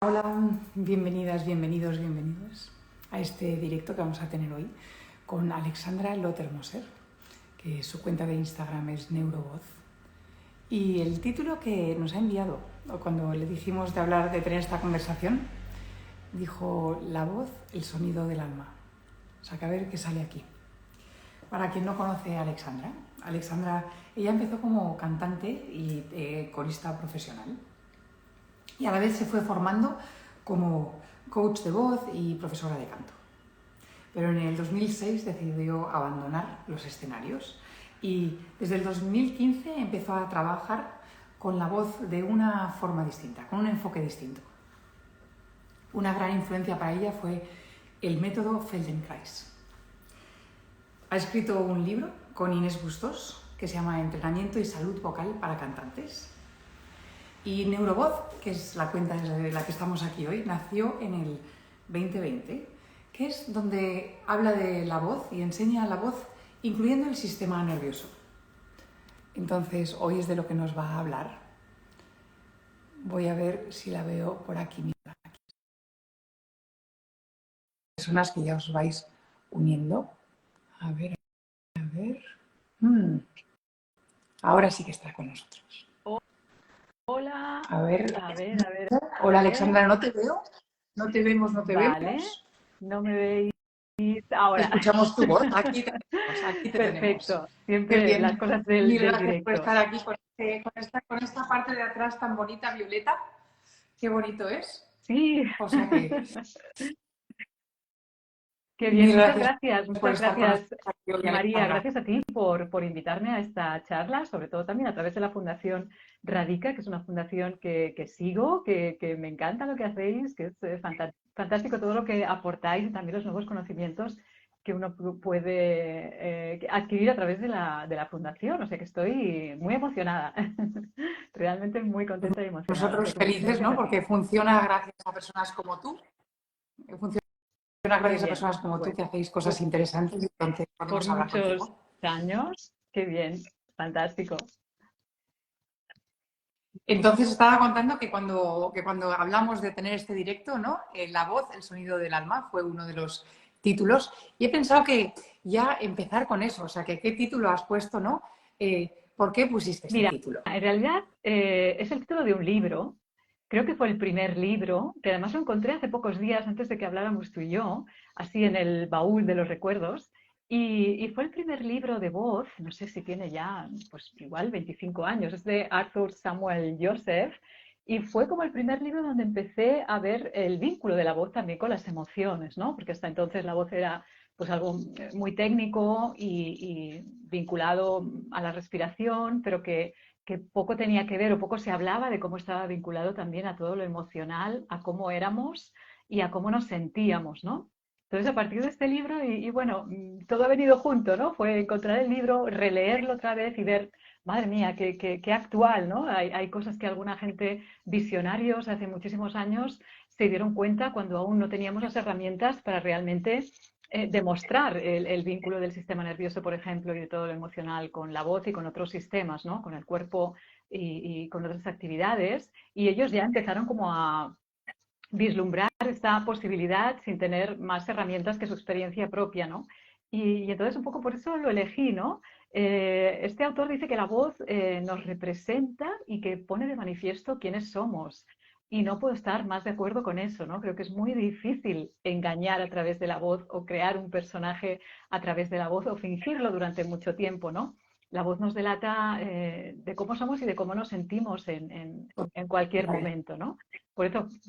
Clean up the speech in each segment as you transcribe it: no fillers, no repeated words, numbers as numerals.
Hola, bienvenidas, bienvenidos a este directo que vamos a tener hoy con Alexandra Lottermoser, que su cuenta de Instagram es Neurovoz. Y el título que nos ha enviado, cuando le dijimos de hablar, de tener esta conversación, dijo: la voz, el sonido del alma. O sea, que a ver qué sale aquí. Para quien no conoce a Alexandra, ella empezó como cantante y corista profesional. Y a la vez se fue formando como coach de voz y profesora de canto. Pero en el 2006 decidió abandonar los escenarios y desde el 2015 empezó a trabajar con la voz de una forma distinta, con un enfoque distinto. Una gran influencia para ella fue el método Feldenkrais. Ha escrito un libro con Inés Bustos que se llama Entrenamiento y Salud Vocal para Cantantes. Y Neurovoz, que es la cuenta de la que estamos aquí hoy, nació en el 2020, que es donde habla de la voz y enseña la voz, incluyendo el sistema nervioso. Entonces, hoy es de lo que nos va a hablar. Voy a ver si la veo por aquí misma. Personas que ya os vais uniendo. A ver. Ahora sí que está con nosotros. Hola, A ver. a Hola, ver. Alexandra, no te veo. No te vemos, no te Vale, vemos. no me veis ahora. Escuchamos tu voz. Aquí te tenemos, aquí te tenemos. Perfecto, Qué siempre las bien. cosas Mil del gracias por directo. estar aquí con esta parte de atrás tan bonita, violeta. Qué bonito es. Sí, O sea que qué bien, mil gracias por muchas estar con gracias, nosotros aquí hoy, María, Alejandra. gracias a ti por invitarme a esta charla, sobre todo también a través de la Fundación Radica, que es una fundación que sigo, que me encanta lo que hacéis, que es fantástico todo lo que aportáis y también los nuevos conocimientos que uno puede adquirir a través de la fundación. O sea que estoy muy emocionada, realmente muy contenta y emocionada. O sea Nosotros que muchas felices, gracias ¿no? a ti. Porque funciona gracias a personas como tú. Funciona Qué gracias a bien. personas como tú Bueno, que hacéis cosas pues interesantes y entonces por podemos hablar muchos contigo. años, qué bien, fantástico. Entonces estaba contando que cuando hablamos de tener este directo, ¿no? La voz, el sonido del alma, fue uno de los títulos. Y he pensado que ya empezar con eso, o sea, que qué título has puesto, ¿no? ¿Por qué pusiste este Mira, título? en realidad es el título de un libro, creo que fue el primer libro, que además lo encontré hace pocos días antes de que habláramos tú y yo, así en el baúl de los recuerdos, y fue el primer libro de voz, no sé si tiene ya, pues igual 25 años, es de Arthur Samuel Joseph, y fue como el primer libro donde empecé a ver el vínculo de la voz también con las emociones, ¿no? Porque hasta entonces la voz era pues algo muy técnico y vinculado a la respiración, pero que poco tenía que ver o poco se hablaba de cómo estaba vinculado también a todo lo emocional, a cómo éramos y a cómo nos sentíamos, ¿no? Entonces, a partir de este libro, y bueno, todo ha venido junto, ¿no? Fue encontrar el libro, releerlo otra vez y ver, madre mía, qué actual, ¿no? Hay cosas que alguna gente, visionarios hace muchísimos años, se dieron cuenta cuando aún no teníamos las herramientas para realmente demostrar el vínculo del sistema nervioso, por ejemplo, y de todo lo emocional con la voz y con otros sistemas, ¿no? Con el cuerpo y con otras actividades. Y ellos ya empezaron como a vislumbrar esta posibilidad sin tener más herramientas que su experiencia propia, ¿no? Y entonces un poco por eso lo elegí, ¿no? Este autor dice que la voz nos representa y que pone de manifiesto quiénes somos. Y no puedo estar más de acuerdo con eso, ¿no? Creo que es muy difícil engañar a través de la voz o crear un personaje a través de la voz o fingirlo durante mucho tiempo, ¿no? La voz nos delata de cómo somos y de cómo nos sentimos en cualquier momento, ¿no? Por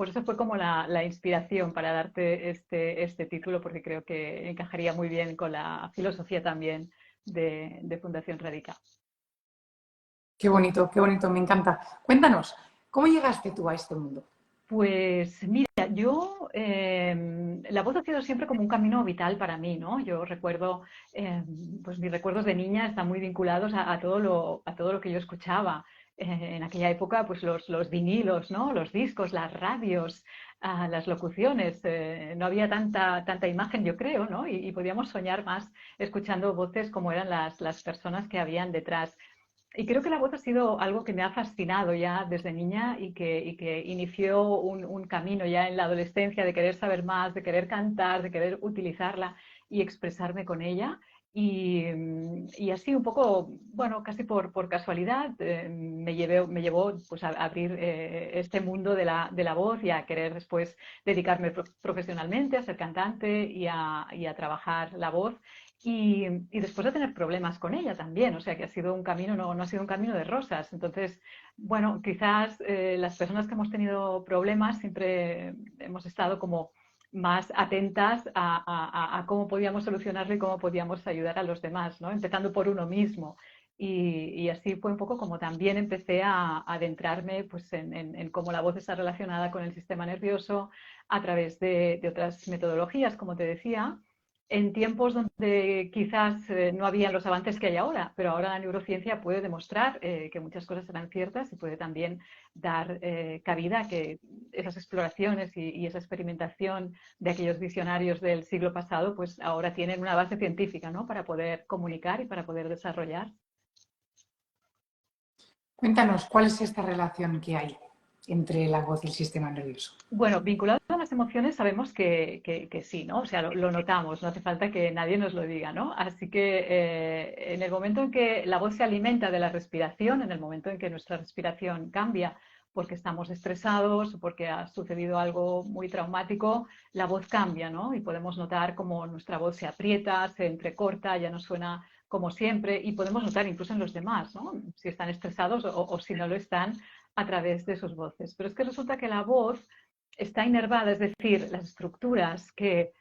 eso fue como la inspiración para darte este título, porque creo que encajaría muy bien con la filosofía también de Fundación Radical. Qué bonito, me encanta. Cuéntanos, ¿cómo llegaste tú a este mundo? Pues mira, yo, la voz ha sido siempre como un camino vital para mí, ¿no? Yo recuerdo, pues mis recuerdos de niña están muy vinculados a todo lo que yo escuchaba. En aquella época, pues los vinilos, ¿no? Los discos, las radios, las locuciones. No había tanta imagen, yo creo, ¿no? Y podíamos soñar más escuchando voces como eran las personas que habían detrás. y creo que la voz ha sido algo que me ha fascinado ya desde niña y que inició un camino ya en la adolescencia de querer saber más, de querer cantar, de querer utilizarla y expresarme con ella. Y así un poco, bueno, casi por casualidad, me llevó pues, a abrir este mundo de la voz y a querer después dedicarme profesionalmente a ser cantante y a trabajar la voz. Y después de tener problemas con ella también, o sea que ha sido un camino, no ha sido un camino de rosas. Entonces, bueno, quizás las personas que hemos tenido problemas siempre hemos estado como más atentas a cómo podíamos solucionarlo y cómo podíamos ayudar a los demás, ¿no? Empezando por uno mismo. Y así fue un poco como también empecé a adentrarme pues, en cómo la voz está relacionada con el sistema nervioso a través de otras metodologías, como te decía, en tiempos donde quizás no habían los avances que hay ahora, pero ahora la neurociencia puede demostrar que muchas cosas eran ciertas y puede también dar cabida a que esas exploraciones y esa experimentación de aquellos visionarios del siglo pasado, pues ahora tienen una base científica, ¿no? Para poder comunicar y para poder desarrollar. Cuéntanos, ¿cuál es esta relación que hay entre la voz y el sistema nervioso? Bueno, vinculado a las emociones sabemos que sí, ¿no? O sea, lo notamos, no hace falta que nadie nos lo diga, ¿no? Así que en el momento en que la voz se alimenta de la respiración, en el momento en que nuestra respiración cambia porque estamos estresados o porque ha sucedido algo muy traumático, la voz cambia, ¿no? Y podemos notar cómo nuestra voz se aprieta, se entrecorta, ya no suena como siempre y podemos notar incluso en los demás, ¿no? Si están estresados o si no lo están a través de sus voces. Pero es que resulta que la voz está inervada, es decir, las estructuras que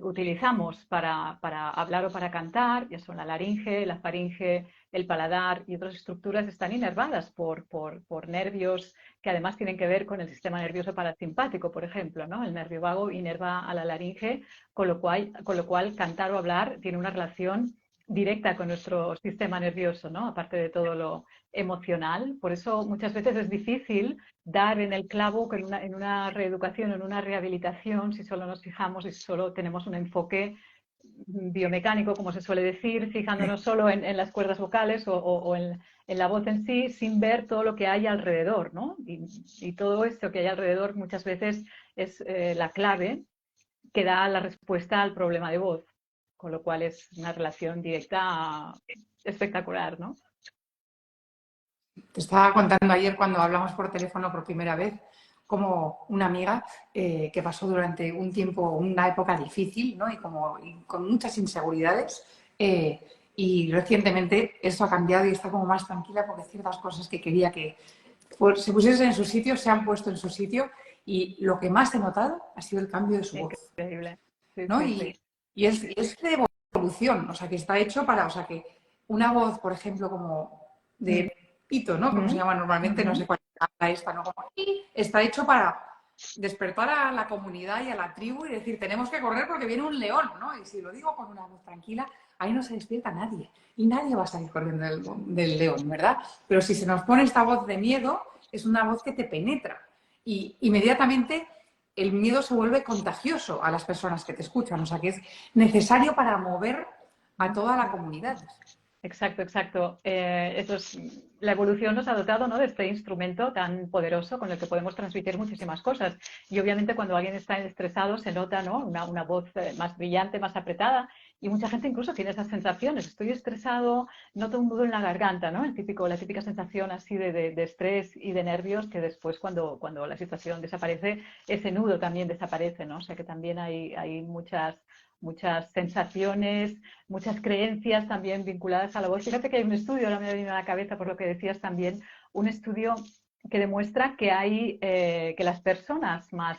utilizamos para hablar o para cantar, ya son la laringe, la faringe, el paladar y otras estructuras, están inervadas por nervios que además tienen que ver con el sistema nervioso parasimpático, por ejemplo, ¿no? El nervio vago inerva a la laringe, con lo cual cantar o hablar tiene una relación directa con nuestro sistema nervioso, ¿no? Aparte de todo lo emocional. Por eso muchas veces es difícil dar en el clavo en una reeducación, en una rehabilitación, si solo nos fijamos y si solo tenemos un enfoque biomecánico, como se suele decir, fijándonos solo en las cuerdas vocales o en la voz en sí, sin ver todo lo que hay alrededor, ¿no? Y todo esto que hay alrededor muchas veces es la clave que da la respuesta al problema de voz, con lo cual es una relación directa espectacular, ¿no? Te estaba contando ayer cuando hablamos por teléfono por primera vez, como una amiga que pasó durante un tiempo, una época difícil, ¿no? Y con muchas inseguridades. Y recientemente eso ha cambiado y está como más tranquila porque ciertas cosas que quería que se pusiesen en su sitio se han puesto en su sitio. Y lo que más he notado ha sido el cambio de su voz, Increíble. Sí, ¿no? sí, sí. Y es de evolución, o sea, que está hecho para, o sea, que una voz, por ejemplo, como Mm, de pito, ¿no? Como se mm, llama normalmente, no ujú. sé cuál es esta, ¿no? Como, y está hecho para despertar a la comunidad y a la tribu y decir, tenemos que correr porque viene un león, ¿no? Y si lo digo con una voz tranquila, ahí no se despierta nadie. Y nadie va a salir corriendo del león, ¿verdad? Pero si se nos pone esta voz de miedo, es una voz que te penetra. Y inmediatamente el miedo se vuelve contagioso a las personas que te escuchan. O sea, que es necesario para mover a toda la comunidad. Exacto, exacto. La evolución nos ha dotado, ¿no? De este instrumento tan poderoso con el que podemos transmitir muchísimas cosas. Y obviamente cuando alguien está estresado se nota, ¿no? Una voz más brillante, más apretada. Y mucha gente incluso tiene esas sensaciones. Estoy estresado, noto un nudo en la garganta, ¿no? La típica sensación así de estrés y de nervios que después cuando la situación desaparece, ese nudo también desaparece, ¿no? O sea que también hay muchas sensaciones, muchas creencias también vinculadas a la voz. Fíjate que hay un estudio, ahora me ha venido a la cabeza por lo que decías también, un estudio que demuestra que que las personas más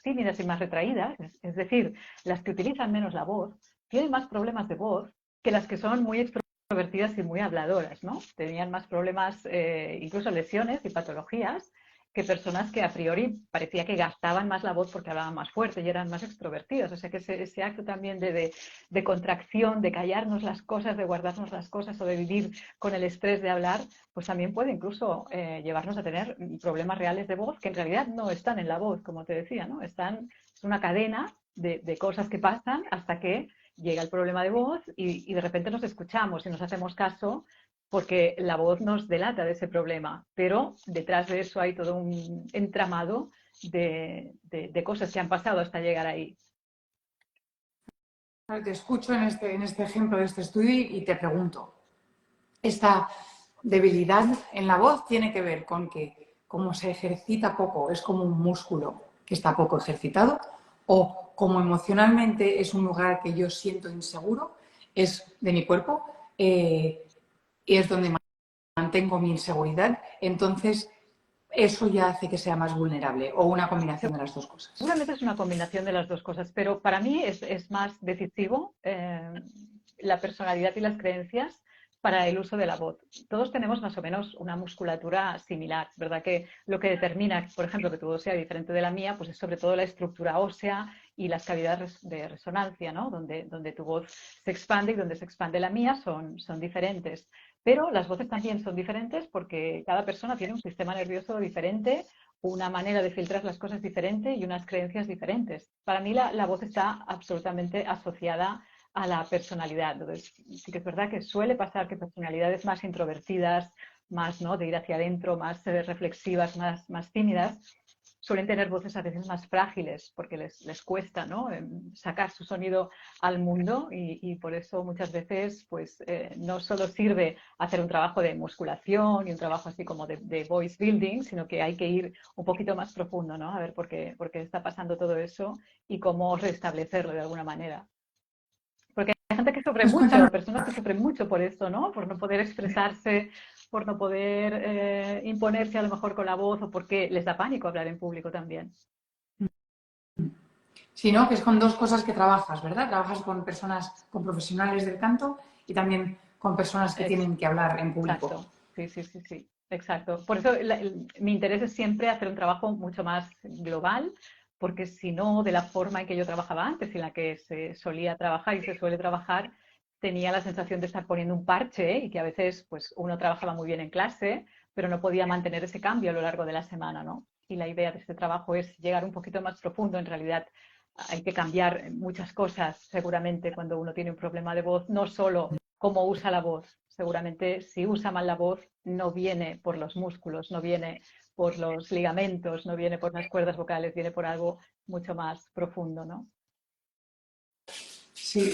tímidas y más retraídas, es decir, las que utilizan menos la voz, tienen más problemas de voz que las que son muy extrovertidas y muy habladoras, ¿no? Tenían más problemas, incluso lesiones y patologías, que personas que a priori parecía que gastaban más la voz porque hablaban más fuerte y eran más extrovertidas. O sea que ese acto también de contracción, de callarnos las cosas, de guardarnos las cosas o de vivir con el estrés de hablar, pues también puede incluso llevarnos a tener problemas reales de voz que en realidad no están en la voz, como te decía, ¿no? Es una cadena de cosas que pasan hasta que llega el problema de voz y de repente nos escuchamos y nos hacemos caso porque la voz nos delata de ese problema, pero detrás de eso hay todo un entramado de cosas que han pasado hasta llegar ahí. Te escucho en este ejemplo de este estudio y te pregunto, ¿esta debilidad en la voz tiene que ver con que como se ejercita poco, es como un músculo que está poco ejercitado? ¿O como emocionalmente es un lugar que yo siento inseguro, es de mi cuerpo, y es donde mantengo mi inseguridad? Entonces, eso ya hace que sea más vulnerable, o una combinación de las dos cosas. Seguramente es una combinación de las dos cosas, pero para mí es más decisivo la personalidad y las creencias para el uso de la voz. Todos tenemos más o menos una musculatura similar, ¿verdad? Que lo que determina, por ejemplo, que tu voz sea diferente de la mía, pues es sobre todo la estructura ósea y las cavidades de resonancia, ¿no? Donde tu voz se expande y donde se expande la mía son diferentes. Pero las voces también son diferentes porque cada persona tiene un sistema nervioso diferente, una manera de filtrar las cosas diferente y unas creencias diferentes. Para mí la voz está absolutamente asociada a la personalidad. Entonces, sí que es verdad que suele pasar que personalidades más introvertidas, más, ¿no?, de ir hacia adentro, más reflexivas, más tímidas, suelen tener voces a veces más frágiles porque les cuesta, ¿no?, sacar su sonido al mundo y por eso muchas veces pues, no solo sirve hacer un trabajo de musculación y un trabajo así como de voice building, sino que hay que ir un poquito más profundo, ¿no?, a ver por qué está pasando todo eso y cómo restablecerlo de alguna manera. Porque hay gente que sufre Pues cuéntanos. mucho, personas que sufren mucho por esto, ¿no? Por no poder expresarse, por no poder imponerse a lo mejor con la voz o porque les da pánico hablar en público también. Si no, que es con dos cosas que trabajas, ¿verdad? Trabajas con personas, con profesionales del canto y también con personas que tienen que hablar en público. Exacto, sí, sí, sí, sí, exacto. Por eso mi interés es siempre hacer un trabajo mucho más global, porque si no, de la forma en que yo trabajaba antes, en la que se solía trabajar y se suele trabajar, tenía la sensación de estar poniendo un parche, ¿eh? Y que a veces pues uno trabajaba muy bien en clase, pero no podía mantener ese cambio a lo largo de la semana, ¿no? Y la idea de este trabajo es llegar un poquito más profundo. En realidad hay que cambiar muchas cosas seguramente cuando uno tiene un problema de voz, no solo cómo usa la voz. Seguramente si usa mal la voz no viene por los músculos, no viene por los ligamentos, no viene por las cuerdas vocales, viene por algo mucho más profundo, ¿no? Sí,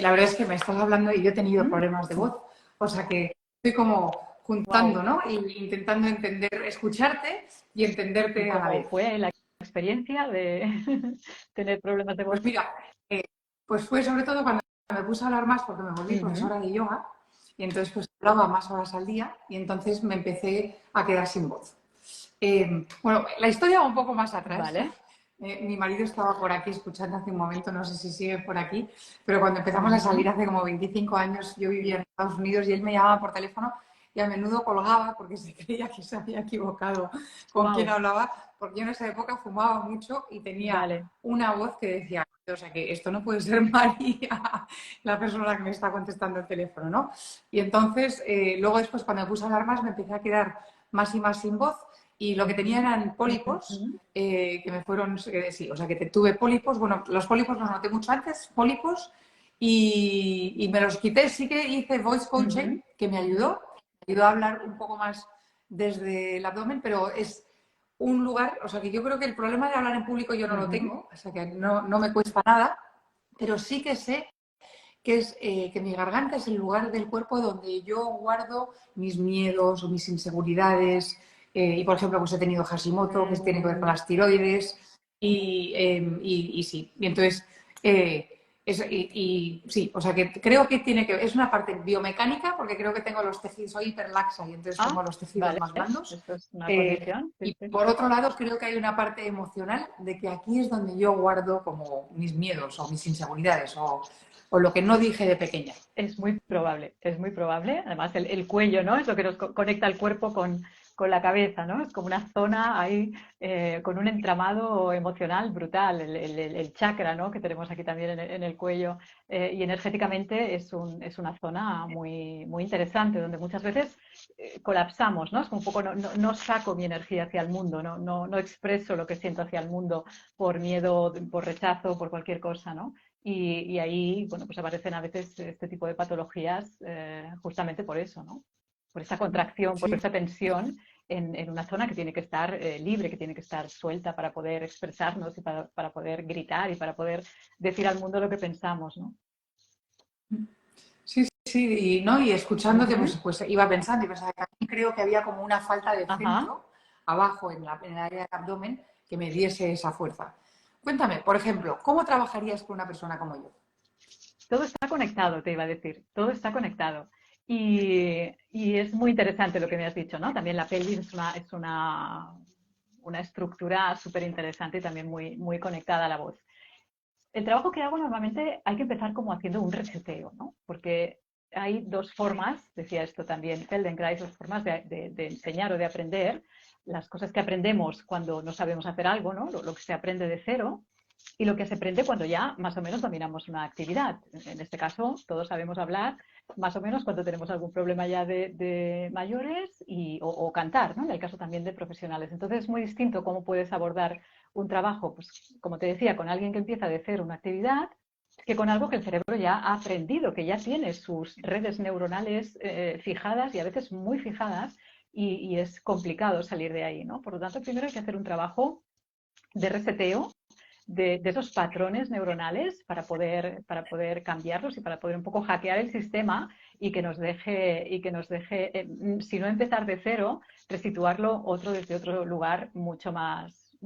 la verdad es que me estás hablando y yo he tenido Mm, problemas de voz, o sea que estoy como juntando, wow. ¿no? Y intentando entender, escucharte y ¿Y entenderte a la cómo vez. fue la experiencia de tener problemas de voz? Pues mira, eh, pues fue sobre todo cuando me puse a hablar más porque me volví Uh -huh. profesora de yoga y entonces pues hablaba más horas al día y entonces me empecé a quedar sin voz. Bueno, la historia va un poco más atrás. Vale. Mi marido estaba por aquí escuchando hace un momento, no sé si sigue por aquí, pero cuando Uh empezamos a salir -huh. hace como 25 años, yo vivía en Estados Unidos y él me llamaba por teléfono y a menudo colgaba porque se creía que se había equivocado con quién Wow. hablaba, porque yo en esa época fumaba mucho y tenía Vale. una voz que decía, o sea, que esto no puede ser María, la persona que me está contestando el teléfono, ¿no? Y entonces, luego después cuando me puse a hablar más, me empecé a quedar más y más sin voz y lo que tenía eran Uh pólipos, -huh. que me fueron, sí, o sea, que tuve pólipos, bueno, los pólipos los noté mucho antes, pólipos, y me los quité, sí que hice voice Uh coaching, -huh. que me ayudó a hablar un poco más desde el abdomen, pero es un lugar, o sea, que yo creo que el problema de hablar en público yo no Uh lo -huh. tengo, o sea, que no me cuesta nada, pero sí que sé que es que mi garganta es el lugar del cuerpo donde yo guardo mis miedos o mis inseguridades. Y, por ejemplo, pues he tenido Hashimoto, que tiene que ver con las tiroides. Y sí, y entonces, sí, o sea que creo que tiene que es una parte biomecánica, porque creo que tengo los tejidos, soy hiperlaxa y entonces Ah, tengo los tejidos vale. más blandos. Esto es una Eh, condición. Sí, y sí. por otro lado, creo que hay una parte emocional de que aquí es donde yo guardo como mis miedos o mis inseguridades o lo que no dije de pequeña. Es muy probable, es muy probable. Además, el cuello, ¿no? Es lo que nos conecta el cuerpo con la cabeza, ¿no? Es como una zona ahí con un entramado emocional brutal, el chakra, ¿no?, que tenemos aquí también en el cuello. Y energéticamente es una zona muy interesante, donde muchas veces colapsamos, ¿no? Es como un poco, no saco mi energía hacia el mundo, no expreso lo que siento hacia el mundo por miedo, por rechazo, por cualquier cosa, ¿no? Y ahí, bueno, pues aparecen a veces este tipo de patologías justamente por eso, ¿no? por esa contracción, por Sí, esa tensión en una zona que tiene que estar libre, que tiene que estar suelta para poder expresarnos y para poder gritar y para poder decir al mundo lo que pensamos, ¿no? sí, sí, y, ¿no? Y escuchándote, Ujú. pues iba pensando y pensaba que a mí creo que había como una falta de Ajá. centro abajo en el área del abdomen que me diese esa fuerza. Cuéntame, por ejemplo, ¿cómo trabajarías con una persona como yo? Todo está conectado, te iba a decir, todo está conectado. Y es muy interesante lo que me has dicho, ¿no? También la pelvis una estructura súper interesante y también muy, muy conectada a la voz. El trabajo que hago normalmente hay que empezar como haciendo un reseteo, ¿no? Porque hay dos formas, decía esto también Feldenkrais, dos formas de enseñar o de aprender. Las cosas que aprendemos cuando no sabemos hacer algo, ¿no? Lo que se aprende de cero, y lo que se aprende cuando ya más o menos dominamos una actividad. En este caso, todos sabemos hablar más o menos cuando tenemos algún problema ya de mayores o cantar, ¿no? En el caso también de profesionales. Entonces es muy distinto cómo puedes abordar un trabajo, pues como te decía, con alguien que empieza de cero una actividad, que con algo que el cerebro ya ha aprendido, que ya tiene sus redes neuronales fijadas y a veces muy fijadas y es complicado salir de ahí, ¿no? Por lo tanto, primero hay que hacer un trabajo de reseteo de esos patrones neuronales para poder cambiarlos y para poder un poco hackear el sistema y que nos deje si no empezar de cero, resituarlo otro desde otro lugar mucho más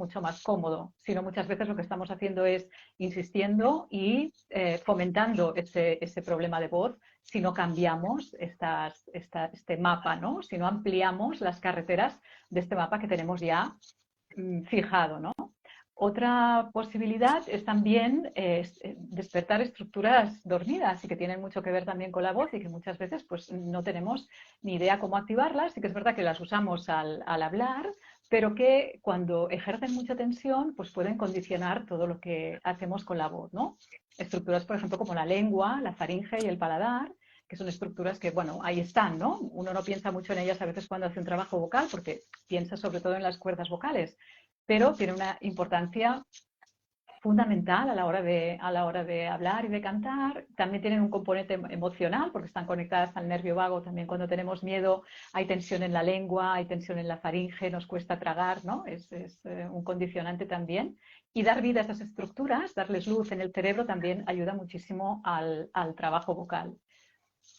cómodo. Sino muchas veces lo que estamos haciendo es insistiendo y fomentando ese problema de voz si no cambiamos este mapa, ¿no? Si no ampliamos las carreteras de este mapa que tenemos ya fijado, ¿no? Otra posibilidad es también despertar estructuras dormidas y que tienen mucho que ver también con la voz y que muchas veces pues, no tenemos ni idea cómo activarlas y que es verdad que las usamos al hablar, pero que cuando ejercen mucha tensión pues pueden condicionar todo lo que hacemos con la voz, ¿no? Estructuras, por ejemplo, como la lengua, la faringe y el paladar, que son estructuras que, bueno, ahí están, ¿no? Uno no piensa mucho en ellas a veces cuando hace un trabajo vocal porque piensa sobre todo en las cuerdas vocales, pero tiene una importancia fundamental a la hora de hablar y de cantar. También tienen un componente emocional porque están conectadas al nervio vago. También cuando tenemos miedo hay tensión en la lengua, hay tensión en la faringe, nos cuesta tragar, ¿no? Es un condicionante también. Y dar vida a esas estructuras, darles luz en el cerebro también ayuda muchísimo al trabajo vocal.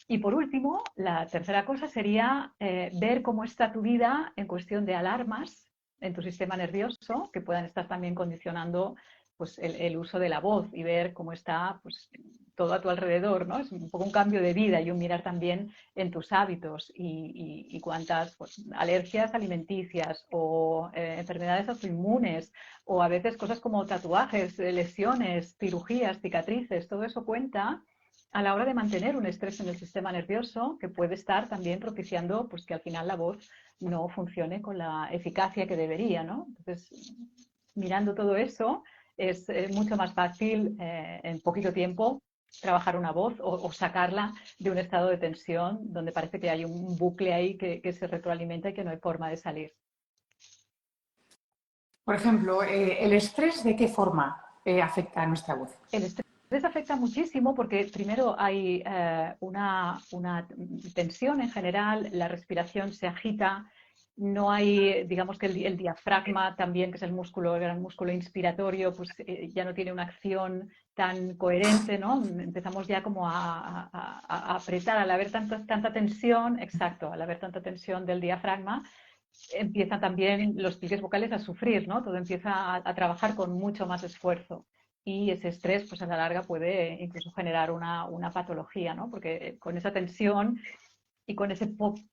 Y por último, la tercera cosa sería ver cómo está tu vida en cuestión de alarmas en tu sistema nervioso que puedan estar también condicionando pues, el uso de la voz y ver cómo está pues, todo a tu alrededor, ¿no? Es un poco un cambio de vida y un mirar también en tus hábitos y cuántas pues, alergias alimenticias o enfermedades autoinmunes o a veces cosas como tatuajes, lesiones, cirugías, cicatrices, todo eso cuenta a la hora de mantener un estrés en el sistema nervioso que puede estar también propiciando pues, que al final la voz no funcione con la eficacia que debería, ¿no? Entonces, mirando todo eso, es mucho más fácil en poquito tiempo trabajar una voz o sacarla de un estado de tensión donde parece que hay un bucle ahí que se retroalimenta y que no hay forma de salir. Por ejemplo, ¿el estrés de qué forma afecta a nuestra voz? El estrés afecta muchísimo porque primero hay una tensión en general, la respiración se agita, no hay, digamos que el diafragma también, que es el gran músculo inspiratorio, pues ya no tiene una acción tan coherente, ¿no? Empezamos ya como a apretar, al haber tanta tensión, exacto, al haber tanta tensión del diafragma, empiezan también los pliegues vocales a sufrir, ¿no? Todo empieza a trabajar con mucho más esfuerzo y ese estrés, pues a la larga puede incluso generar una patología, ¿no? Porque con esa tensión y con ese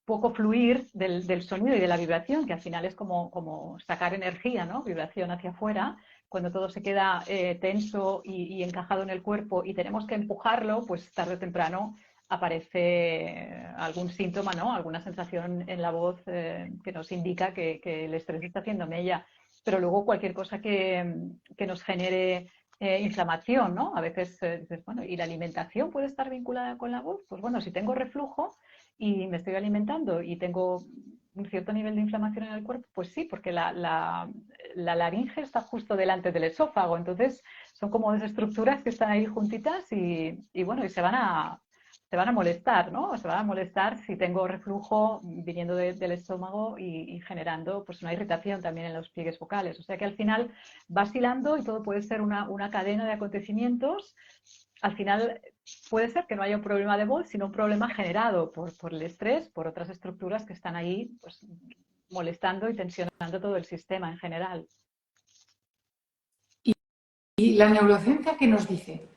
poco fluir del sonido y de la vibración, que al final es como sacar energía, ¿no? Vibración hacia afuera, cuando todo se queda tenso y encajado en el cuerpo y tenemos que empujarlo, pues tarde o temprano aparece algún síntoma, ¿no? Alguna sensación en la voz que nos indica que el estrés está haciendo mella. Pero luego cualquier cosa que nos genere inflamación, ¿no? A veces dices, bueno, ¿y la alimentación puede estar vinculada con la voz? Pues bueno, si tengo reflujo y me estoy alimentando y tengo un cierto nivel de inflamación en el cuerpo, pues sí, porque la laringe está justo delante del esófago, entonces son como dos estructuras que están ahí juntitas y bueno, y se van a molestar, ¿no? Se van a molestar si tengo reflujo viniendo del estómago y generando pues una irritación también en los pliegues vocales. O sea que al final vacilando y todo puede ser una cadena de acontecimientos. Al final puede ser que no haya un problema de voz, sino un problema generado por el estrés, por otras estructuras que están ahí pues, molestando y tensionando todo el sistema en general. ¿Y la neurociencia qué nos dice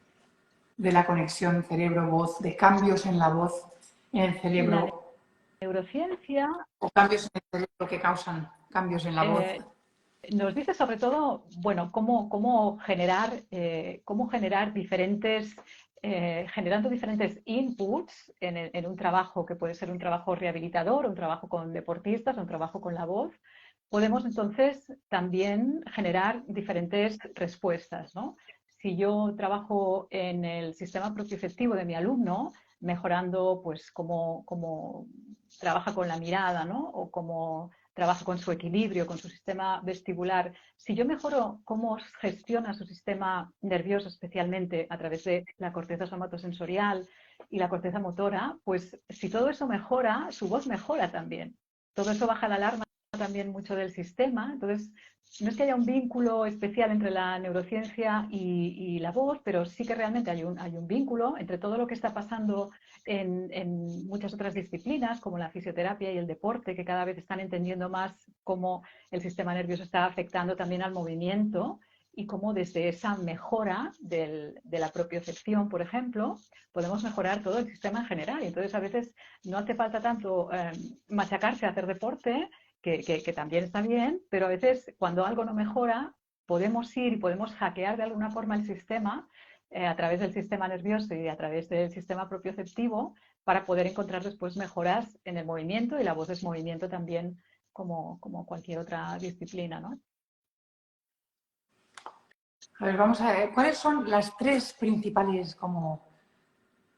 de la conexión cerebro-voz, de cambios en la voz, en el La cerebro, neurociencia o cambios en el cerebro que causan cambios en la voz? nos dice sobre todo, bueno, cómo generar diferentes, generando diferentes inputs en un trabajo que puede ser un trabajo rehabilitador, un trabajo con deportistas, un trabajo con la voz. Podemos entonces también generar diferentes respuestas, ¿no? Si yo trabajo en el sistema propioceptivo de mi alumno, mejorando pues cómo trabaja con la mirada, ¿no? O cómo trabaja con su equilibrio, con su sistema vestibular. Si yo mejoro cómo gestiona su sistema nervioso, especialmente a través de la corteza somatosensorial y la corteza motora, pues si todo eso mejora, su voz mejora también. Todo eso baja la alarma también mucho del sistema. Entonces, no es que haya un vínculo especial entre la neurociencia y la voz, pero sí que realmente hay un vínculo entre todo lo que está pasando en muchas otras disciplinas, como la fisioterapia y el deporte, que cada vez están entendiendo más cómo el sistema nervioso está afectando también al movimiento y cómo desde esa mejora de la propiocepción, por ejemplo, podemos mejorar todo el sistema en general. Y entonces, a veces no hace falta tanto machacarse a hacer deporte, que también está bien, pero a veces cuando algo no mejora, podemos ir y podemos hackear de alguna forma el sistema a través del sistema nervioso y a través del sistema propioceptivo para poder encontrar después mejoras en el movimiento, y la voz es movimiento también como cualquier otra disciplina, ¿no? A ver, vamos a ver, ¿cuáles son las tres principales como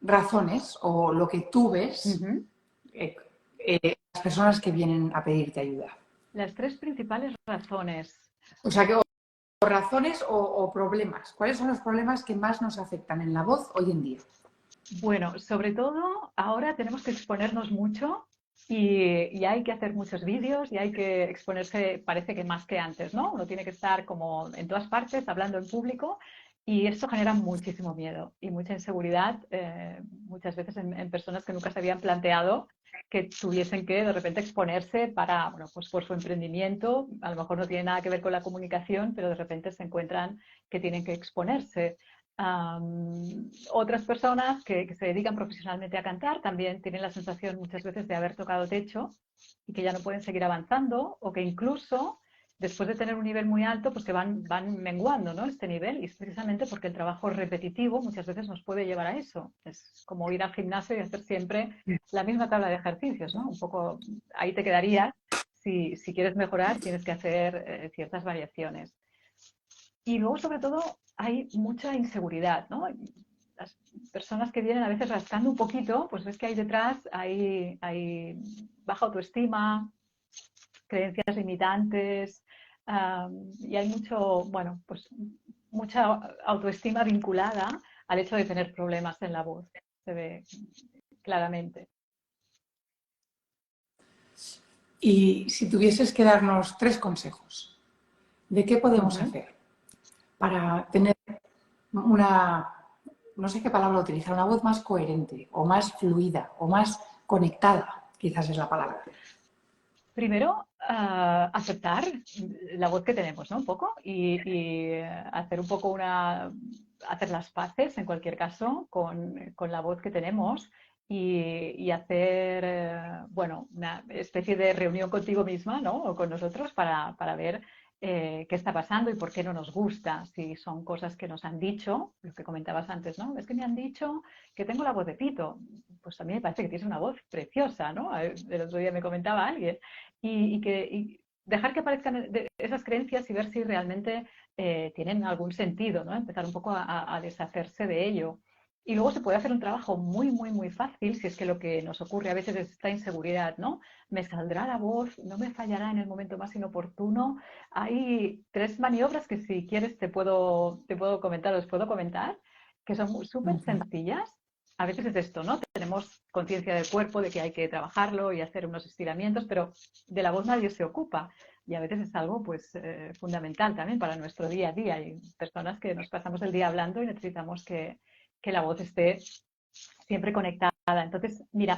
razones o lo que tú ves las personas que vienen a pedirte ayuda? Las tres principales razones. O sea, que o razones o problemas. ¿Cuáles son los problemas que más nos afectan en la voz hoy en día? Bueno, sobre todo ahora tenemos que exponernos mucho y hay que hacer muchos vídeos y hay que exponerse, parece que más que antes, ¿no? Uno tiene que estar como en todas partes, hablando en público, y esto genera muchísimo miedo y mucha inseguridad, muchas veces en personas que nunca se habían planteado que tuviesen que de repente exponerse para, bueno, pues por su emprendimiento. A lo mejor no tiene nada que ver con la comunicación, pero de repente se encuentran que tienen que exponerse. Otras personas que se dedican profesionalmente a cantar también tienen la sensación muchas veces de haber tocado techo y que ya no pueden seguir avanzando, o que incluso después de tener un nivel muy alto, pues que van menguando, ¿no? Este nivel, y es precisamente porque el trabajo repetitivo muchas veces nos puede llevar a eso. Es como ir al gimnasio y hacer siempre la misma tabla de ejercicios, ¿no? Un poco ahí te quedarías. Si quieres mejorar, tienes que hacer ciertas variaciones. Y luego, sobre todo, hay mucha inseguridad, ¿no? Las personas que vienen a veces rascando un poquito, pues ves que hay detrás, hay baja autoestima, creencias limitantes, y hay mucho, bueno, pues mucha autoestima vinculada al hecho de tener problemas en la voz. Se ve claramente. Y si tuvieses que darnos tres consejos de qué podemos hacer para tener una, no sé qué palabra utilizar, una voz más coherente o más fluida o más conectada, quizás es la palabra. Primero, aceptar la voz que tenemos, ¿no? Un poco, y hacer un poco hacer las paces, en cualquier caso, con la voz que tenemos, y hacer, bueno, una especie de reunión contigo misma, ¿no? O con nosotros para ver qué está pasando y por qué no nos gusta. Si son cosas que nos han dicho, lo que comentabas antes, ¿no? Es que me han dicho que tengo la voz de pito. Pues a mí me parece que tienes una voz preciosa, ¿no? El otro día me comentaba alguien. Y dejar que aparezcan esas creencias y ver si realmente tienen algún sentido, ¿no? Empezar un poco a deshacerse de ello. Y luego se puede hacer un trabajo muy, muy, muy fácil si es que lo que nos ocurre a veces es esta inseguridad, ¿no? Me saldrá la voz, no me fallará en el momento más inoportuno. Hay tres maniobras que si quieres te puedo comentar, os puedo comentar, que son súper sencillas, a veces es esto, ¿no? Tenemos conciencia del cuerpo, de que hay que trabajarlo y hacer unos estiramientos, pero de la voz nadie se ocupa. Y a veces es algo pues fundamental también para nuestro día a día. Hay personas que nos pasamos el día hablando y necesitamos que la voz esté siempre conectada. Entonces, mira,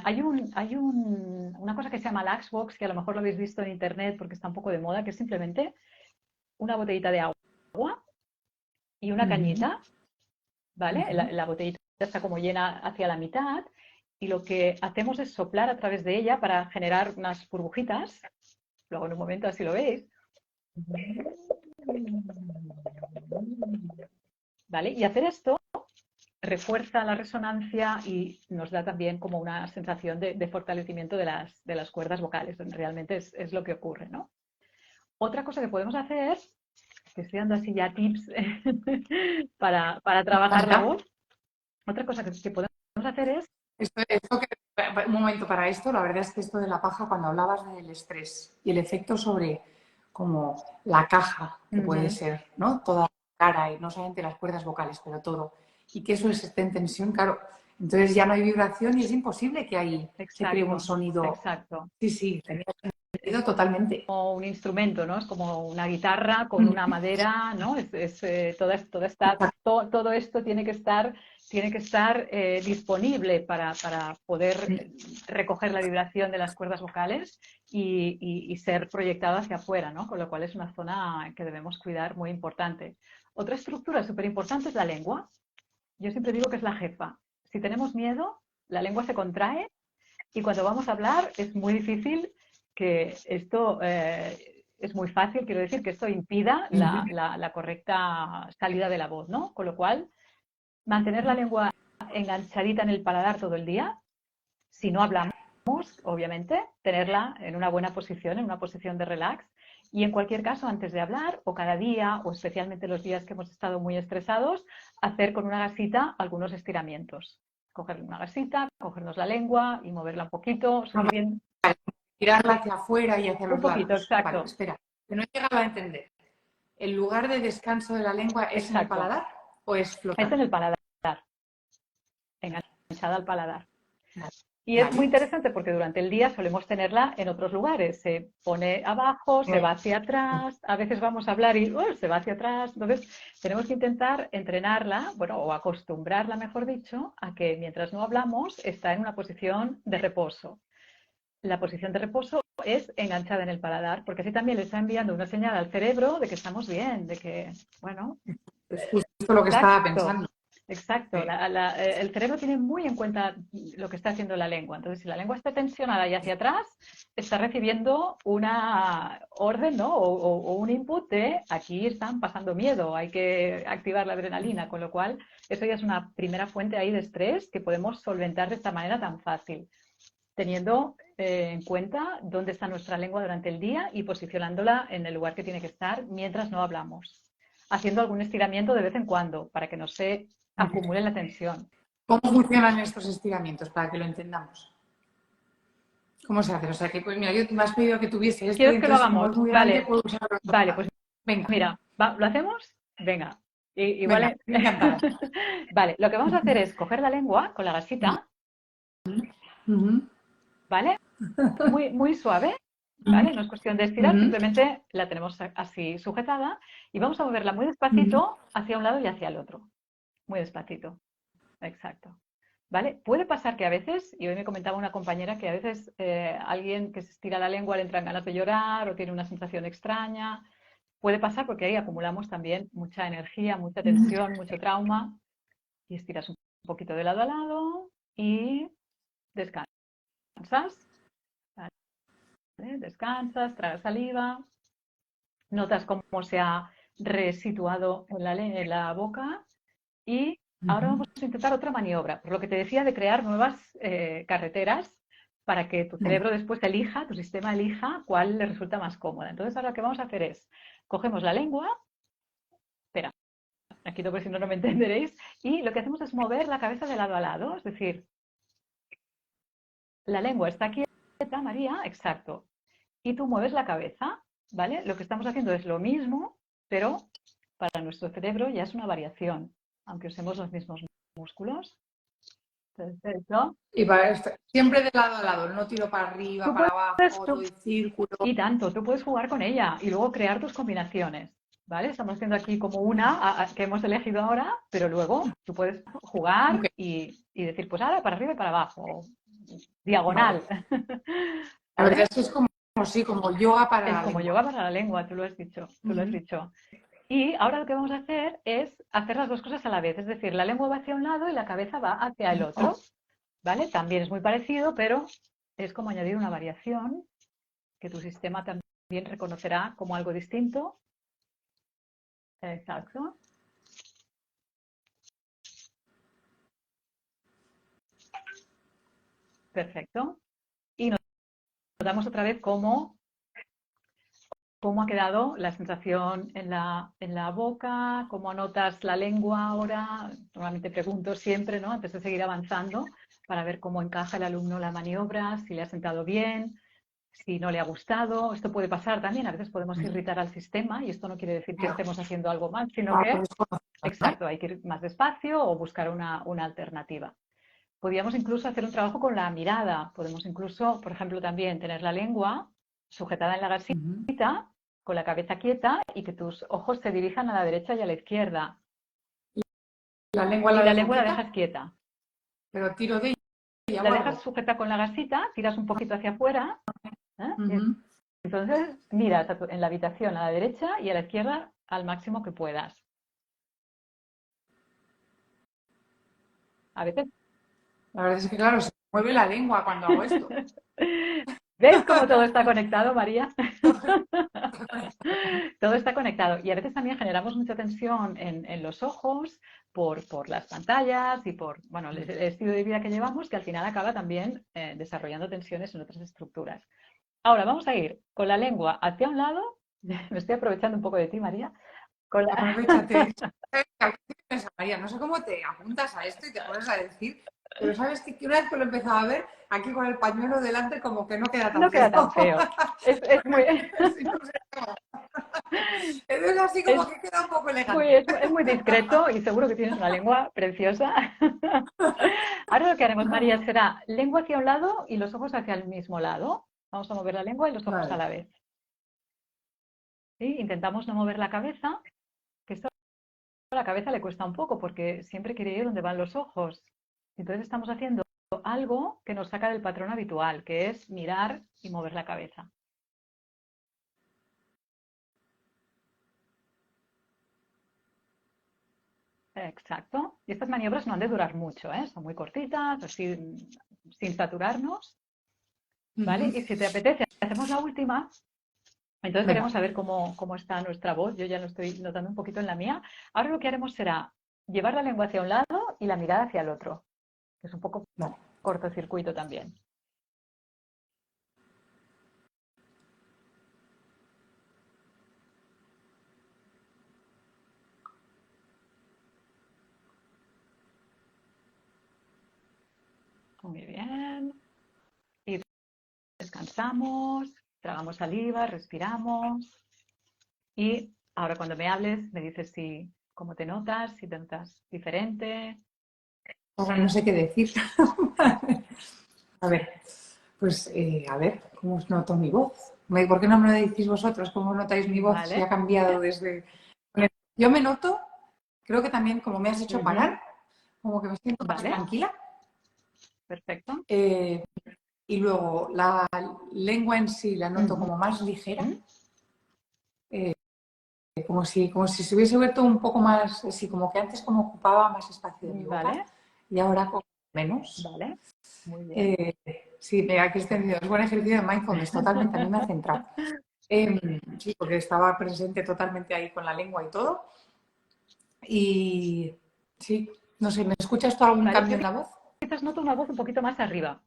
una cosa que se llama Laxbox, que a lo mejor lo habéis visto en internet porque está un poco de moda, que es simplemente una botellita de agua y una cañita, ¿vale? La botellita está como llena hacia la mitad y lo que hacemos es soplar a través de ella para generar unas burbujitas. Lo hago en un momento, así lo veis. ¿Vale? Y hacer esto refuerza la resonancia y nos da también como una sensación de fortalecimiento de las cuerdas vocales. Realmente es lo que ocurre, ¿no? Otra cosa que podemos hacer, que estoy dando así ya tips para trabajar la voz, otra cosa que podemos hacer es... Un momento para esto, la verdad es que esto de la paja, cuando hablabas del estrés y el efecto sobre como la caja, que puede ser, ¿no? Toda la cara y no solamente las cuerdas vocales, pero todo, y que eso esté en tensión, claro, entonces ya no hay vibración y es imposible que ahí se cree un sonido. Exacto. Sí, tenía sentido totalmente. Como un instrumento, ¿no? Es como una guitarra con una madera, ¿no? Todo esto tiene que estar disponible para poder recoger la vibración de las cuerdas vocales y ser proyectado hacia afuera, ¿no? Con lo cual es una zona que debemos cuidar muy importante. Otra estructura súper importante es la lengua. Yo siempre digo que es la jefa. Si tenemos miedo, la lengua se contrae y cuando vamos a hablar es muy difícil que esto... es muy fácil, quiero decir, que esto impida la correcta salida de la voz, ¿no? Con lo cual, mantener la lengua enganchadita en el paladar todo el día, si no hablamos, obviamente, tenerla en una buena posición, en una posición de relax, y en cualquier caso, antes de hablar, o cada día, o especialmente los días que hemos estado muy estresados, hacer con una gasita algunos estiramientos. Coger una gasita, cogernos la lengua y moverla un poquito, suficiente. Tirarla hacia afuera y hacia los Un poquito, lados. exacto. Vale, espera, que no he llegado a entender. ¿El lugar de descanso de la lengua es en el paladar o es flotante? Es en el paladar, enganchada al paladar. Y es muy interesante porque durante el día solemos tenerla en otros lugares. Se pone abajo, se va hacia atrás, a veces vamos a hablar y se va hacia atrás. Entonces, tenemos que intentar entrenarla, bueno, o acostumbrarla, mejor dicho, a que mientras no hablamos está en una posición de reposo. La posición de reposo es enganchada en el paladar, porque así también le está enviando una señal al cerebro de que estamos bien, de que, bueno... Es justo lo que estaba pensando. Exacto, Sí. El cerebro tiene muy en cuenta lo que está haciendo la lengua. Entonces, si la lengua está tensionada y hacia atrás, está recibiendo una orden, ¿no? O un input de aquí están pasando miedo, hay que activar la adrenalina, con lo cual eso ya es una primera fuente ahí de estrés que podemos solventar de esta manera tan fácil, teniendo en cuenta dónde está nuestra lengua durante el día y posicionándola en el lugar que tiene que estar mientras no hablamos, haciendo algún estiramiento de vez en cuando para que no se acumule la tensión. ¿Cómo funcionan estos estiramientos para que lo entendamos? ¿Cómo se hace? O sea, que pues mira, yo me has pedido que tuviese esto. ¿Quieres que lo hagamos? Muy grande, vale. Puedo usarlo. Vale, pues venga. Mira, ¿lo hacemos? Venga. Igual venga, Vale, lo que vamos a hacer es coger la lengua con la gasita, ¿vale? Muy, muy suave, ¿vale? No es cuestión de estirar, simplemente la tenemos así sujetada y vamos a moverla muy despacito hacia un lado y hacia el otro. Muy despacito. Exacto. ¿Vale? Puede pasar que a veces, y hoy me comentaba una compañera que a veces alguien que se estira la lengua le entran ganas de llorar o tiene una sensación extraña. Puede pasar porque ahí acumulamos también mucha energía, mucha tensión, mucho trauma. Y estiras un poquito de lado a lado y descansas. ¿Vale? Descansas, tragas saliva, notas cómo se ha resituado en la boca y ahora vamos a intentar otra maniobra, por lo que te decía de crear nuevas carreteras para que tu cerebro después elija, tu sistema elija cuál le resulta más cómoda. Entonces ahora lo que vamos a hacer es, cogemos la lengua, espera, aquí por si no me entenderéis, y lo que hacemos es mover la cabeza de lado a lado, es decir, la lengua está quieta, María, exacto, y tú mueves la cabeza, ¿vale? Lo que estamos haciendo es lo mismo, pero para nuestro cerebro ya es una variación, aunque usemos los mismos músculos. Perfecto. Y para siempre de lado a lado, no tiro para arriba, Tú para puedes, abajo, todo tú, el círculo. y tanto, tú puedes jugar con ella y luego crear tus combinaciones, ¿vale? Estamos haciendo aquí como una que hemos elegido ahora, pero luego tú puedes jugar Ok, y decir, pues ahora para arriba y para abajo, vale. diagonal, La verdad ¿vale? es que es como, sí, como yoga para Es la como lengua. yoga para la lengua, tú lo has dicho, tú lo has Ujú. dicho. Y ahora lo que vamos a hacer es hacer las dos cosas a la vez, es decir, la lengua va hacia un lado y la cabeza va hacia el Oh, otro, ¿vale? También es muy parecido, pero es como añadir una variación que tu sistema también reconocerá como algo distinto. Exacto, perfecto. Y notamos otra vez cómo ha quedado la sensación en la boca, cómo notas la lengua ahora. Normalmente pregunto siempre, ¿no? Antes de seguir avanzando, para ver cómo encaja el alumno la maniobra, si le ha sentado bien, si no le ha gustado. Esto puede pasar también, a veces podemos irritar al sistema y esto no quiere decir que claro. estemos haciendo algo mal, sino Vamos que, desconocidos, ¿no? exacto, hay que ir más despacio o buscar una alternativa. Podríamos incluso hacer un trabajo con la mirada. Podemos incluso, por ejemplo, también tener la lengua sujetada en la Ujú. garganta, con la cabeza quieta y que tus ojos se dirijan a la derecha y a la izquierda. La lengua Y la la dejo lengua la quieta, dejas quieta. pero tiro de ella La o dejas algo. sujeta con la gasita, tiras un poquito hacia afuera, ¿eh? Ujú. Entonces miras en la habitación a la derecha y a la izquierda al máximo que puedas. A veces. La verdad es que, claro, se mueve la lengua cuando hago esto. ¿Ves cómo todo está conectado, María? Todo está conectado. Y a veces también generamos mucha tensión en los ojos por las pantallas y por bueno, el estilo de vida que llevamos, que al final acaba también desarrollando tensiones en otras estructuras. Ahora vamos a ir con la lengua hacia un lado. Me estoy aprovechando un poco de ti, María. Con la... Aprovechate. Al principio pensaba, María, no sé cómo te apuntas a esto y te pones a decir, pero sabes que una vez que lo empezaba a ver, aquí con el pañuelo delante, como que no queda tan No queda feo. tan feo. Es muy, Sí, no sé cómo. Entonces así como es, que queda un poco elegante. es muy discreto y seguro que tienes una lengua preciosa. Ahora lo que haremos, María, será lengua hacia un lado y los ojos hacia el mismo lado. Vamos a mover la lengua y los ojos a Vale. la vez. ¿Sí? Intentamos no mover la cabeza, que esto a la cabeza le cuesta un poco porque siempre quiere ir donde van los ojos. Entonces estamos haciendo algo que nos saca del patrón habitual, que es mirar y mover la cabeza. Exacto. Y estas maniobras no han de durar mucho, ¿eh? Son muy cortitas, así sin saturarnos, ¿vale? Ujú. Y si te apetece, hacemos la última. Entonces Venga, veremos a ver cómo está nuestra voz. Yo ya lo estoy notando un poquito en la mía. Ahora lo que haremos será llevar la lengua hacia un lado y la mirada hacia el otro, que es un poco vale. cortocircuito también. Muy bien. Y descansamos, tragamos saliva, respiramos. Y ahora cuando me hables, me dices si cómo te notas, si te notas diferente. Ahora no sé qué decir. A ver, pues a ver, ¿cómo os noto mi voz? ¿Por qué no me lo decís vosotros? ¿Cómo notáis mi voz? Si ¿Vale? ha cambiado desde... Yo me noto, creo que también como me has hecho Ujú. parar, como que me siento más ¿Vale? tranquila. Perfecto. Eh, y luego la lengua en sí la noto Ujú. como más ligera, como si se hubiese vuelto un poco más, sí, como que antes como ocupaba más espacio de mi boca ¿Vale? y ahora como menos. ¿Vale? Muy bien. Eh, sí, mira, aquí estoy haciendo, es buen ejercicio de mindfulness, totalmente, a mí me ha centrado. Sí, porque estaba presente totalmente ahí con la lengua y todo. Y sí, no sé, ¿me escuchas tú algún Vale, cambio yo en la voz? quizás noto una voz un poquito más arriba,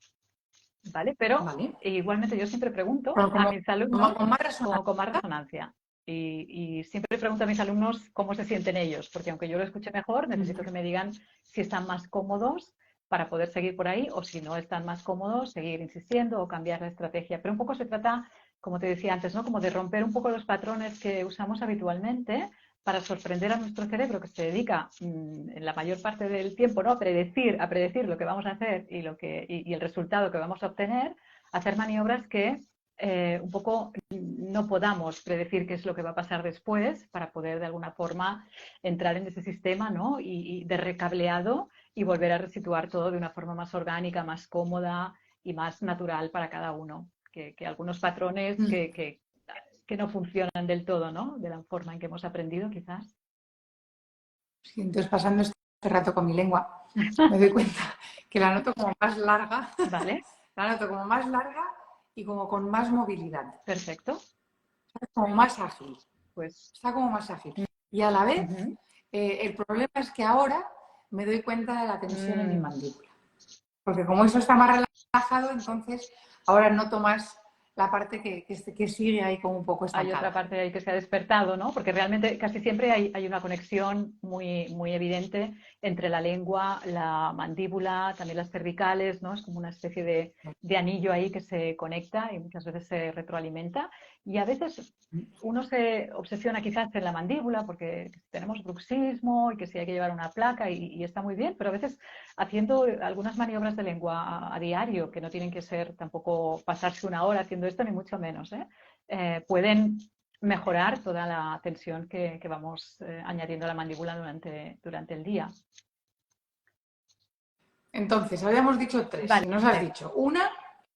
¿vale? Pero Vale. igualmente yo siempre pregunto Pero a como, mis alumnos con más resonancia. como con más resonancia. Y siempre pregunto a mis alumnos cómo se sienten ellos, porque aunque yo lo escuche mejor, necesito que me digan si están más cómodos para poder seguir por ahí o si no están más cómodos, seguir insistiendo o cambiar la estrategia. Pero un poco se trata, como te decía antes, ¿no? Como de romper un poco los patrones que usamos habitualmente para sorprender a nuestro cerebro, que se dedica en la mayor parte del tiempo, ¿no?, a predecir lo que vamos a hacer y el resultado que vamos a obtener, hacer maniobras que un poco no podamos predecir qué es lo que va a pasar después para poder de alguna forma entrar en ese sistema, ¿no?, y de recableado y volver a resituar todo de una forma más orgánica, más cómoda y más natural para cada uno. Que algunos patrones que no funcionan del todo, ¿no?, de la forma en que hemos aprendido, quizás. Sí, entonces, pasando este rato con mi lengua, me doy cuenta que la noto como más larga, ¿Vale? la noto como más larga y como con más movilidad, Perfecto. como más ágil, Pues está como más ágil. Y a la vez, uh-huh. el problema es que ahora me doy cuenta de la tensión en mi mandíbula. Porque como eso está más relajado, entonces ahora noto más la parte que sigue ahí como un poco Hay otra estancada. parte de ahí que se ha despertado, ¿no? Porque realmente casi siempre hay una conexión muy, muy evidente entre la lengua, la mandíbula, también las cervicales, ¿no? Es como una especie de anillo ahí que se conecta y muchas veces se retroalimenta. Y a veces uno se obsesiona quizás en la mandíbula porque tenemos bruxismo y que sí hay que llevar una placa y está muy bien, pero a veces haciendo algunas maniobras de lengua a diario, que no tienen que ser tampoco pasarse una hora haciendo esto, ni mucho menos, pueden mejorar toda la tensión que vamos añadiendo a la mandíbula durante el día. Entonces, habíamos dicho tres Vale, y nos has dicho. Una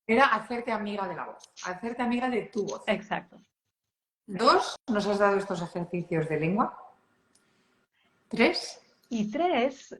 era hacerte amiga de la voz, hacerte amiga de tu voz. exacto. Dos, nos has dado estos ejercicios de lengua. Tres, Y tres,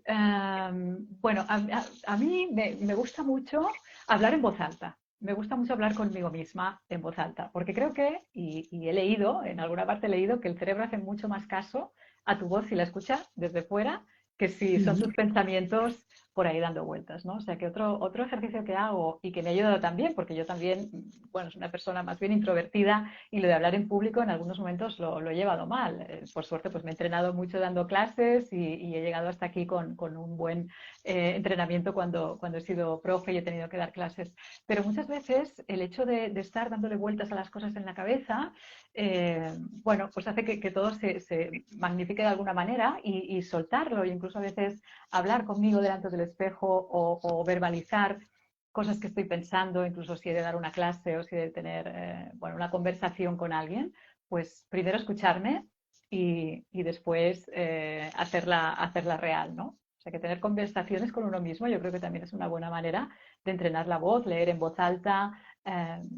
bueno, a mí me gusta mucho hablar en voz alta. Me gusta mucho hablar conmigo misma en voz alta, porque creo que, y he leído, en alguna parte he leído, que el cerebro hace mucho más caso a tu voz si la escuchas desde fuera que si son tus pensamientos por ahí dando vueltas, ¿no? O sea que otro ejercicio que hago y que me ha ayudado también, porque yo también, bueno, soy una persona más bien introvertida y lo de hablar en público en algunos momentos lo he llevado mal. Por suerte, pues me he entrenado mucho dando clases y he llegado hasta aquí con un buen entrenamiento cuando he sido profe y he tenido que dar clases. Pero muchas veces el hecho de estar dándole vueltas a las cosas en la cabeza, bueno, pues hace que todo se magnifique de alguna manera y soltarlo, e incluso a veces hablar conmigo delante del espejo o verbalizar cosas que estoy pensando, incluso si he de dar una clase o si he de tener bueno, una conversación con alguien, pues primero escucharme y después hacerla real, ¿no? O sea que tener conversaciones con uno mismo yo creo que también es una buena manera de entrenar la voz, leer en voz alta.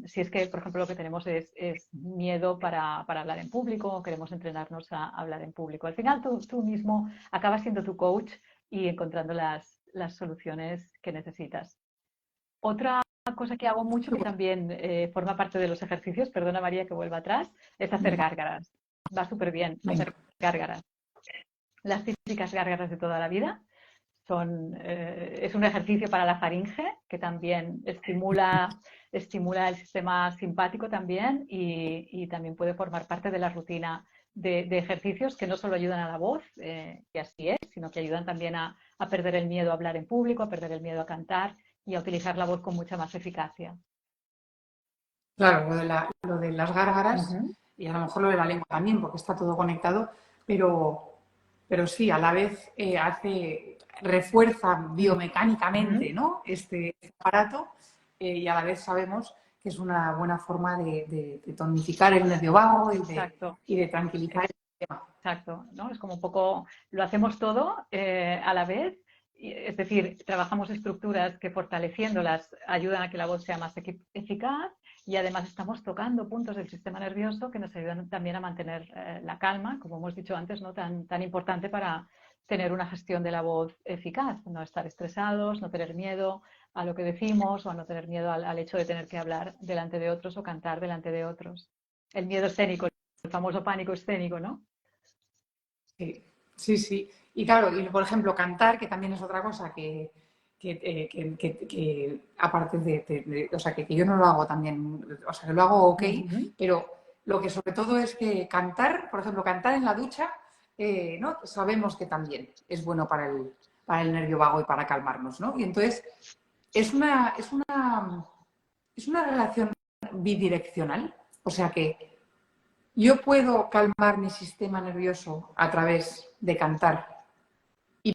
Si es que, por ejemplo, lo que tenemos es miedo para hablar en público o queremos entrenarnos a hablar en público. Al final tú mismo acabas siendo tu coach y encontrando las soluciones que necesitas. Otra cosa que hago mucho, que también forma parte de los ejercicios, perdona María que vuelva atrás, es hacer venga, gárgaras. Va súper bien venga. hacer gárgaras. Las típicas gárgaras de toda la vida. Es un ejercicio para la faringe que también estimula el sistema simpático también y también puede formar parte de la rutina de ejercicios que no solo ayudan a la voz, que así es, sino que ayudan también a perder el miedo a hablar en público, a perder el miedo a cantar y a utilizar la voz con mucha más eficacia. Claro, lo de las gárgaras Uh-huh. y a lo mejor lo de la lengua también, porque está todo conectado, pero sí, a la vez refuerza Uh-huh. biomecánicamente, ¿no? Este aparato y a la vez sabemos que es una buena forma de tonificar el nervio vago Exacto. y de tranquilizar el sistema. Exacto, ¿no? Es como un poco, lo hacemos todo a la vez, es decir, trabajamos estructuras que fortaleciéndolas ayudan a que la voz sea más eficaz y además estamos tocando puntos del sistema nervioso que nos ayudan también a mantener la calma, como hemos dicho antes, ¿no? Tan importante para tener una gestión de la voz eficaz, no estar estresados, no tener miedo a lo que decimos o a no tener miedo al hecho de tener que hablar delante de otros o cantar delante de otros. El miedo escénico, el famoso pánico escénico, ¿no? Sí, sí, sí. Y claro, y por ejemplo, cantar, que también es otra cosa que aparte o sea, que yo no lo hago también, o sea, que lo hago ok, Uh-huh. pero lo que sobre todo es que cantar, por ejemplo, cantar en la ducha, ¿no? Sabemos que también es bueno para el nervio vago y para calmarnos, ¿no? Y entonces es una relación bidireccional, o sea que yo puedo calmar mi sistema nervioso a través de cantar y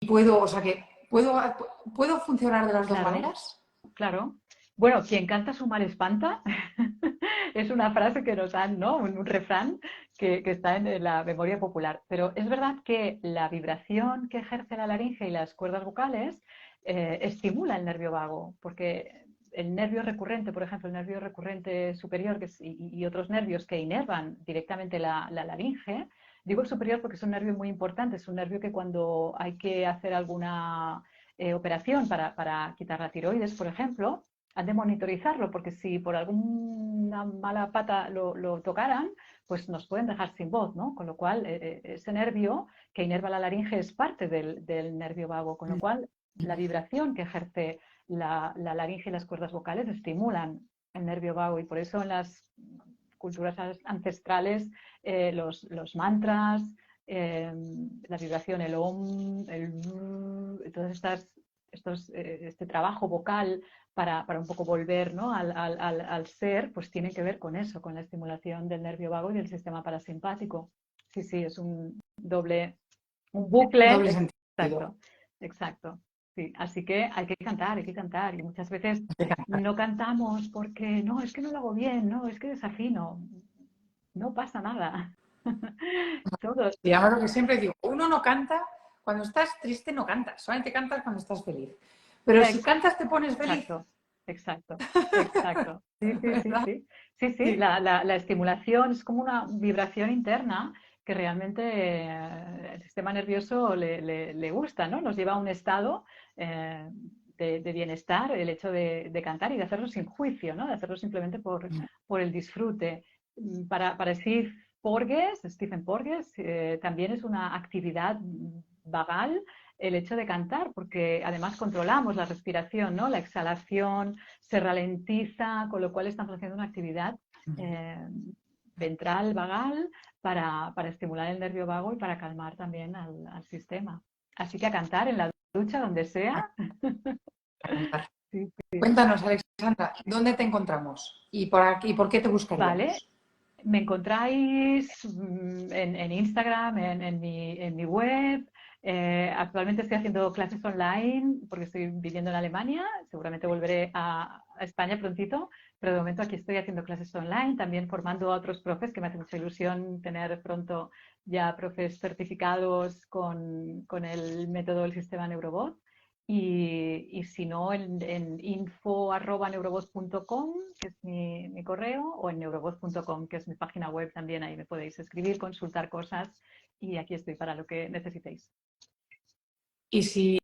puedo, o sea que puedo funcionar de las dos Claro, maneras. claro. Bueno, quien canta su mal espanta es una frase que nos dan, ¿no? Un refrán que está en la memoria popular. Pero es verdad que la vibración que ejerce la laringe y las cuerdas vocales estimula el nervio vago, porque el nervio recurrente, por ejemplo, el nervio recurrente superior y otros nervios que inervan directamente la laringe, digo el superior porque es un nervio muy importante, es un nervio que cuando hay que hacer alguna operación para quitar la tiroides, por ejemplo, han de monitorizarlo, porque si por alguna mala pata lo tocaran, pues nos pueden dejar sin voz, ¿no? Con lo cual, ese nervio que inerva la laringe es parte del nervio vago, con lo cual la vibración que ejerce la laringe y las cuerdas vocales estimulan el nervio vago y por eso en las culturas ancestrales los mantras, la vibración, el om, todas este trabajo vocal para un poco volver, ¿no? al ser, pues tiene que ver con eso, con la estimulación del nervio vago y del sistema parasimpático. Sí, sí, es un bucle. Doble sentido. Exacto, exacto. Sí, así que hay que cantar, hay que cantar. Y muchas veces no cantamos porque no, es que no lo hago bien, no, es que desafino. No pasa nada. Todos. Y además lo que siempre digo, uno no canta, cuando estás triste no cantas, solamente cantas cuando estás feliz. Pero si cantas te pones feliz, Exacto, exacto, exacto. Sí, sí, sí, ¿verdad? sí. Sí, sí, Sí. la estimulación es como una vibración interna que realmente el sistema nervioso le gusta, ¿no? Nos lleva a un estado de bienestar, el hecho de cantar y de hacerlo sin juicio, ¿no? De hacerlo simplemente por el disfrute. Para Stephen Porges, también es una actividad vagal el hecho de cantar, porque además controlamos la respiración, ¿no? La exhalación se ralentiza, con lo cual estamos haciendo una actividad eh, ventral, vagal, para estimular el nervio vago y para calmar también al sistema. Así que a cantar en la ducha, donde sea. A cantar. Sí, sí. Cuéntanos, Alexandra, ¿dónde te encontramos? ¿Y por aquí, por qué te Vale, buscaríamos? me encontráis en Instagram, en mi web. Actualmente estoy haciendo clases online porque estoy viviendo en Alemania. Seguramente volveré a España prontito, pero de momento aquí estoy haciendo clases online, también formando a otros profes, que me hace mucha ilusión tener pronto ya profes certificados con el método del sistema Neurovoz. Y si no, en info@neurovoz.com, que es mi correo, o en neurovoz.com, que es mi página web también. Ahí me podéis escribir, consultar cosas y aquí estoy para lo que necesitéis. Y si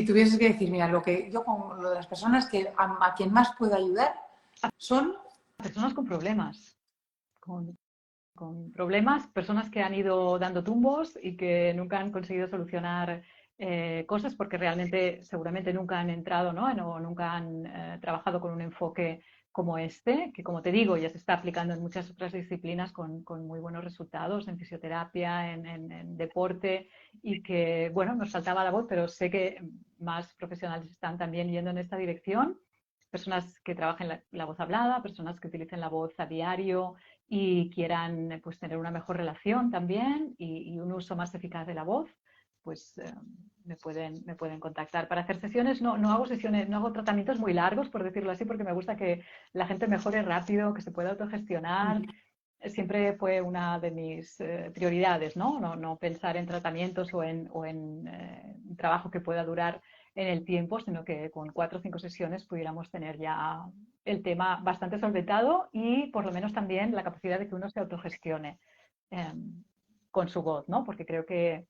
tuvieses que decir, mira, lo que yo con lo de las personas que a quien más puedo ayudar son Personas con problemas, con, problemas, personas que han ido dando tumbos y que nunca han conseguido solucionar cosas porque realmente seguramente nunca han entrado, ¿no? O nunca han trabajado con un enfoque como este, que como te digo ya se está aplicando en muchas otras disciplinas con muy buenos resultados, en fisioterapia, en deporte, y que, bueno, nos faltaba la voz, pero sé que más profesionales están también yendo en esta dirección. Personas que trabajen la voz hablada, personas que utilicen la voz a diario y quieran pues tener una mejor relación también y un uso más eficaz de la voz, pues me pueden contactar. Para hacer sesiones no hago sesiones, no hago tratamientos muy largos, por decirlo así, porque me gusta que la gente mejore rápido, que se pueda autogestionar. Siempre fue una de mis prioridades, ¿no? No pensar en tratamientos o en un trabajo que pueda durar en el tiempo, sino que con 4 o 5 sesiones pudiéramos tener ya el tema bastante solventado y por lo menos también la capacidad de que uno se autogestione eh, con su voz, ¿no? Porque creo que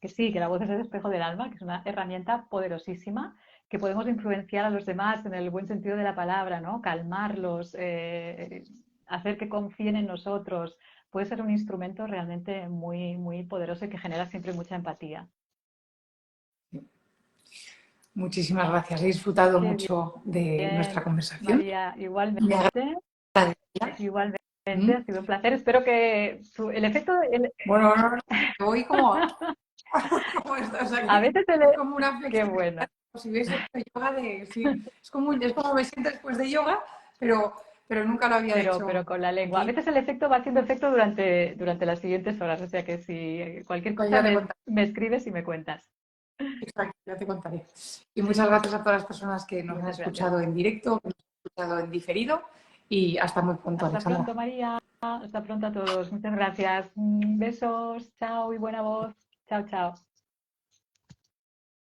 sí, que la voz es el espejo del alma, que es una herramienta poderosísima, que podemos influenciar a los demás en el buen sentido de la palabra, ¿no? Calmarlos, hacer que confíen en nosotros. Puede ser un instrumento realmente muy, muy poderoso y que genera siempre mucha empatía. Muchísimas gracias. He disfrutado Qué mucho de nuestra bien, conversación. María, Me igualmente. agradecía. Igualmente, ¿Mm? ha sido un placer. Espero que el efecto, Bueno, no, no, voy como, como esto, o sea, a que veces es como una qué flexibilidad, bueno. como si hubiese hecho yoga de, sí, es como me siento después de yoga, pero pero nunca lo había pero hecho con la lengua. A aquí. veces el efecto va haciendo efecto durante las siguientes horas, o sea que si cualquier Pues cosa ya te contaré. me escribes y me cuentas. Exacto, ya te contaré. Y muchas gracias a todas las personas que nos han Muchas gracias. escuchado en directo, que nos han escuchado en diferido y hasta muy pronto, Hasta pronto, Alexandra. María. Hasta pronto a todos. Muchas gracias. Besos. Chao y buena voz. Chao, chao.